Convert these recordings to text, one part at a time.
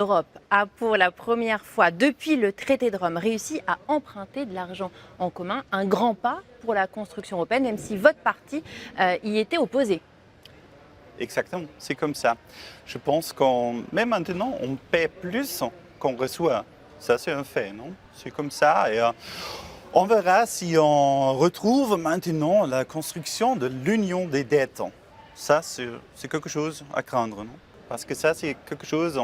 L'Europe a pour la première fois depuis le traité de Rome réussi à emprunter de l'argent en commun, un grand pas pour la construction européenne, même si votre parti y était opposé. Exactement, c'est comme ça. Je pense qu'on, même maintenant, on paie plus qu'on reçoit. Ça, c'est un fait, non? C'est comme ça. Et on verra si on retrouve maintenant la construction de l'union des dettes. Ça, c'est quelque chose à craindre, non? Parce que ça, c'est quelque chose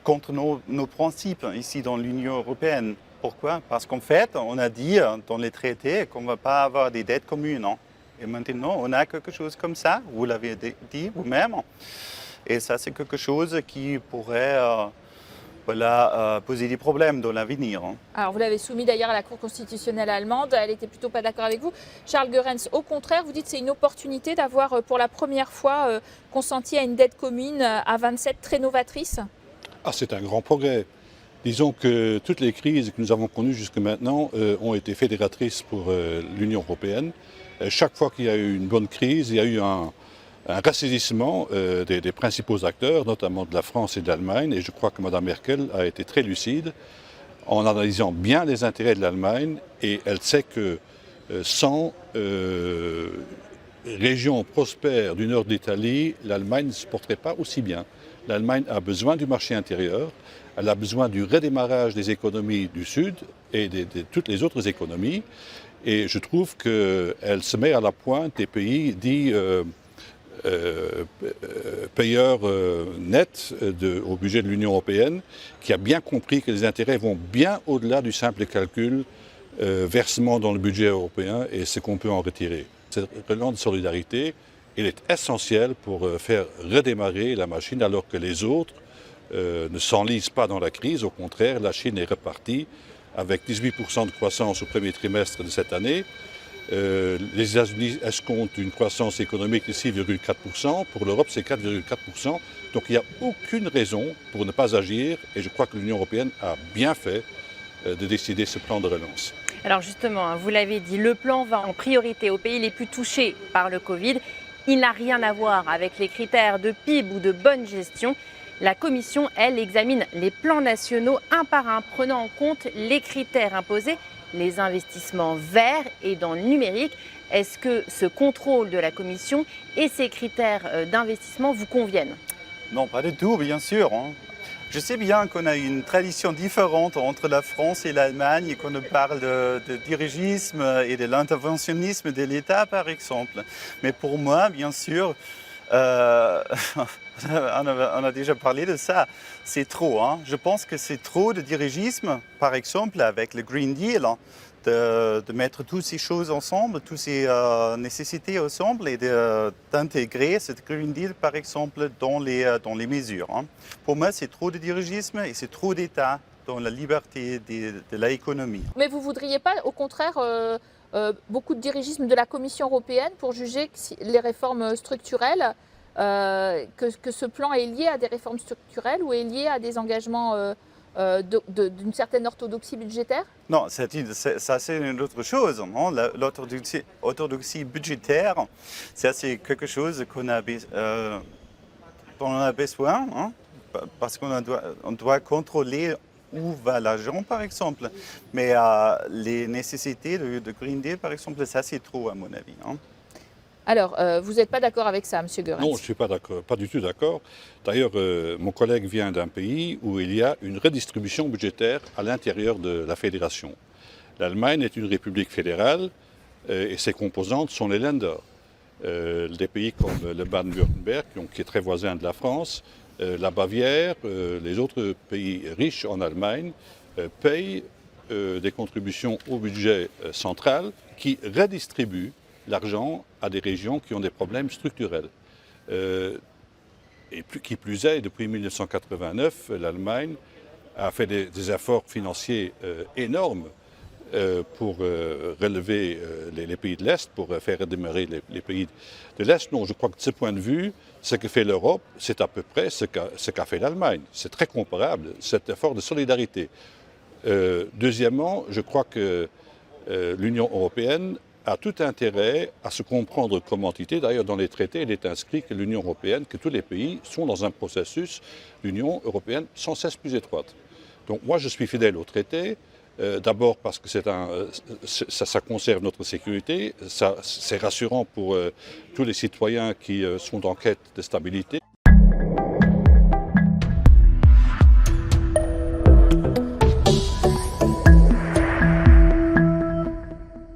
contre nos principes ici dans l'Union européenne. Pourquoi? Parce qu'en fait, on a dit dans les traités qu'on ne va pas avoir des dettes communes. Non? Et maintenant, on a quelque chose comme ça, vous l'avez dit vous-même. Et ça, c'est quelque chose qui pourrait poser des problèmes dans l'avenir. Alors, vous l'avez soumis d'ailleurs à la Cour constitutionnelle allemande. Elle n'était plutôt pas d'accord avec vous. Charles Goerens, au contraire, vous dites que c'est une opportunité d'avoir pour la première fois consenti à une dette commune à 27 très novatrice. C'est un grand progrès. Disons que toutes les crises que nous avons connues jusque maintenant ont été fédératrices pour l'Union européenne. Chaque fois qu'il y a eu une bonne crise, il y a eu un ressaisissement des principaux acteurs, notamment de la France et de l'Allemagne. Et je crois que Mme Merkel a été très lucide en analysant bien les intérêts de l'Allemagne. Et elle sait que sans région prospère du nord d'Italie, l'Allemagne ne se porterait pas aussi bien. L'Allemagne a besoin du marché intérieur, elle a besoin du redémarrage des économies du Sud et de toutes les autres économies. Et je trouve qu'elle se met à la pointe des pays dits payeurs nets au budget de l'Union européenne, qui a bien compris que les intérêts vont bien au-delà du simple calcul versement dans le budget européen et ce qu'on peut en retirer. Cette relance de solidarité, elle est essentielle pour faire redémarrer la machine alors que les autres ne s'enlisent pas dans la crise. Au contraire, la Chine est repartie avec 18% de croissance au premier trimestre de cette année. Les États-Unis escomptent une croissance économique de 6,4%. Pour l'Europe, c'est 4,4%. Donc il n'y a aucune raison pour ne pas agir. Et je crois que l'Union européenne a bien fait de décider ce plan de relance. Alors justement, vous l'avez dit, le plan va en priorité aux pays les plus touchés par le Covid. Il n'a rien à voir avec les critères de PIB ou de bonne gestion. La Commission, elle, examine les plans nationaux un par un, prenant en compte les critères imposés, les investissements verts et dans le numérique. Est-ce que ce contrôle de la Commission et ces critères d'investissement vous conviennent? Non, pas du tout, bien sûr. Je sais bien qu'on a une tradition différente entre la France et l'Allemagne et qu'on parle de dirigisme et de l'interventionnisme de l'État, par exemple. Mais pour moi, bien sûr, on a déjà parlé de ça, c'est trop. Je pense que c'est trop de dirigisme, par exemple, avec le Green Deal, de mettre toutes ces choses ensemble, toutes ces nécessités ensemble et d'intégrer cette Green Deal, par exemple, dans les mesures. Pour moi, c'est trop de dirigisme et c'est trop d'État dans la liberté de l'économie. Mais vous ne voudriez pas, au contraire, beaucoup de dirigisme de la Commission européenne pour juger que les réformes structurelles, que ce plan est lié à des réformes structurelles ou est lié à des engagements d'une certaine orthodoxie budgétaire? Non, ça c'est une autre chose. L'orthodoxie budgétaire, ça c'est quelque chose dont on a besoin, parce qu'on doit contrôler où va l'argent, par exemple. Mais les nécessités de Green Deal, par exemple, ça c'est trop à mon avis. Alors, vous n'êtes pas d'accord avec ça, M. Goerens? Non, je ne suis pas d'accord, pas du tout d'accord. D'ailleurs, mon collègue vient d'un pays où il y a une redistribution budgétaire à l'intérieur de la fédération. L'Allemagne est une république fédérale et ses composantes sont les Länder. Des pays comme le Baden-Württemberg, qui est très voisin de la France, la Bavière, les autres pays riches en Allemagne payent des contributions au budget central qui redistribuent l'argent à des régions qui ont des problèmes structurels. Et qui plus est, depuis 1989, l'Allemagne a fait des efforts financiers énormes pour relever les pays de l'Est, pour faire redémarrer les pays de l'Est. Non, je crois que de ce point de vue, ce que fait l'Europe, c'est à peu près ce qu'a fait l'Allemagne. C'est très comparable, cet effort de solidarité. Deuxièmement, je crois que l'Union européenne a tout intérêt à se comprendre comme entité. D'ailleurs, dans les traités, il est inscrit que l'Union européenne, que tous les pays sont dans un processus d'Union européenne sans cesse plus étroite. Donc moi, je suis fidèle au traité. D'abord parce que ça conserve notre sécurité, c'est rassurant pour tous les citoyens qui sont en quête de stabilité.